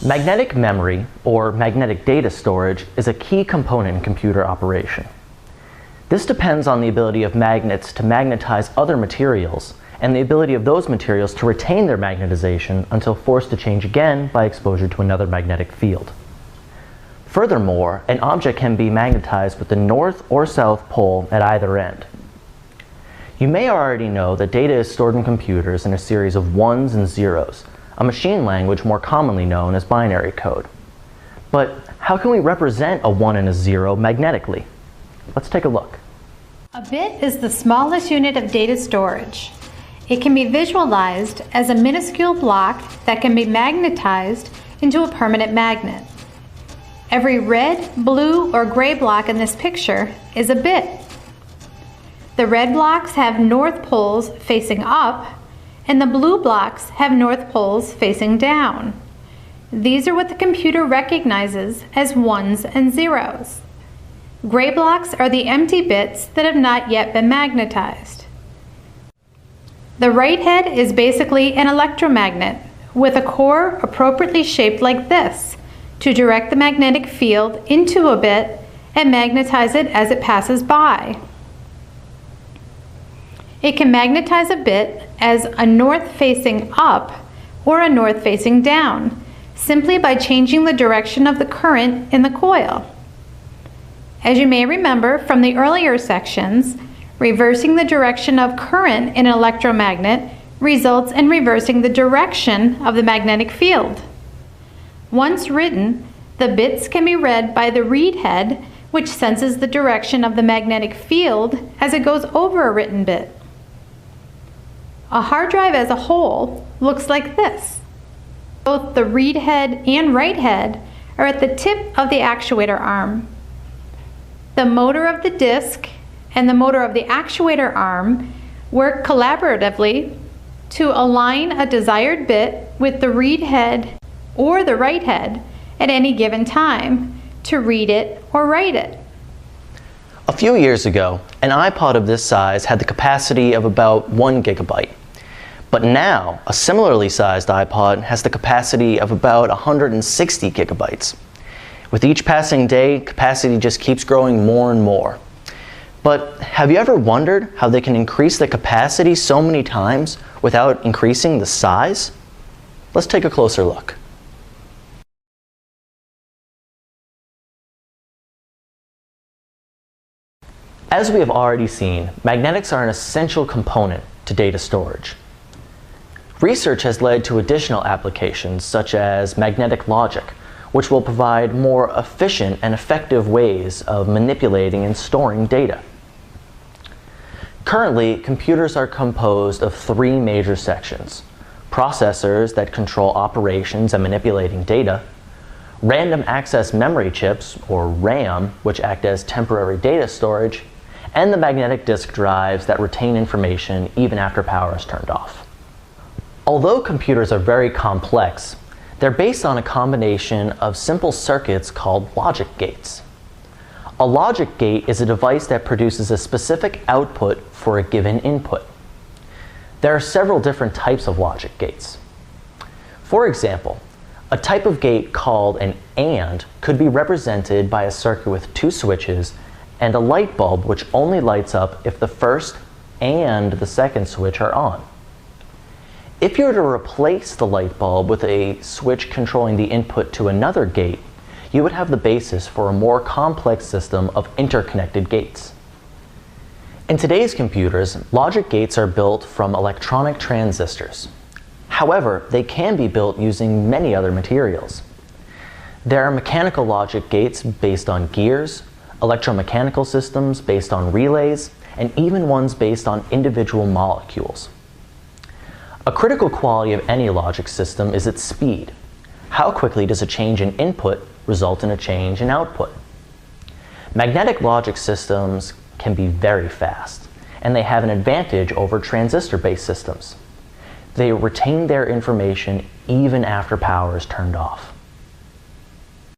Magnetic memory, or magnetic data storage, is a key component in computer operation. This depends on the ability of magnets to magnetize other materials and the ability of those materials to retain their magnetization until forced to change again by exposure to another magnetic field. Furthermore, an object can be magnetized with the north or south pole at either end. You may already know that data is stored in computers in a series of ones and zeros, a machine language more commonly known as binary code. But how can we represent a 1 and a 0 magnetically? Let's take a look. A bit is the smallest unit of data storage. It can be visualized as a minuscule block that can be magnetized into a permanent magnet. Every red, blue, or gray block in this picture is a bit. The red blocks have north poles facing up, and the blue blocks have north poles facing down. These are what the computer recognizes as ones and zeros. Gray blocks are the empty bits that have not yet been magnetized. The right head is basically an electromagnet with a core appropriately shaped like this to direct the magnetic field into a bit and magnetize it as it passes by. It can magnetize a bit as a north facing up or a north facing down, simply by changing the direction of the current in the coil. As you may remember from the earlier sections, reversing the direction of current in an electromagnet results in reversing the direction of the magnetic field. Once written, the bits can be read by the read head, which senses the direction of the magnetic field as it goes over a written bit. A hard drive as a whole looks like this. Both the read head and write head are at the tip of the actuator arm. The motor of the disk and the motor of the actuator arm work collaboratively to align a desired bit with the read head or the write head at any given time to read it or write it. A few years ago, an iPod of this size had the capacity of about 1 gigabyte. But now, a similarly sized iPod has the capacity of about 160 gigabytes. With each passing day, capacity just keeps growing more and more. But have you ever wondered how they can increase the capacity so many times without increasing the size? Let's take a closer look. As we have already seen, magnetics are an essential component to data storage. Research has led to additional applications such as magnetic logic, which will provide more efficient and effective ways of manipulating and storing data. Currently, computers are composed of 3 major sections: processors that control operations and manipulating data, random access memory chips, or RAM, which act as temporary data storage, and the magnetic disk drives that retain information even after power is turned off. Although computers are very complex, they're based on a combination of simple circuits called logic gates. A logic gate is a device that produces a specific output for a given input. There are several different types of logic gates. For example, a type of gate called an AND could be represented by a circuit with 2 switches and a light bulb which only lights up if the first and the second switch are on. If you were to replace the light bulb with a switch controlling the input to another gate, you would have the basis for a more complex system of interconnected gates. In today's computers, logic gates are built from electronic transistors. However, they can be built using many other materials. There are mechanical logic gates based on gears, electromechanical systems based on relays, and even ones based on individual molecules. A critical quality of any logic system is its speed. How quickly does a change in input result in a change in output? Magnetic logic systems can be very fast, and they have an advantage over transistor-based systems. They retain their information even after power is turned off.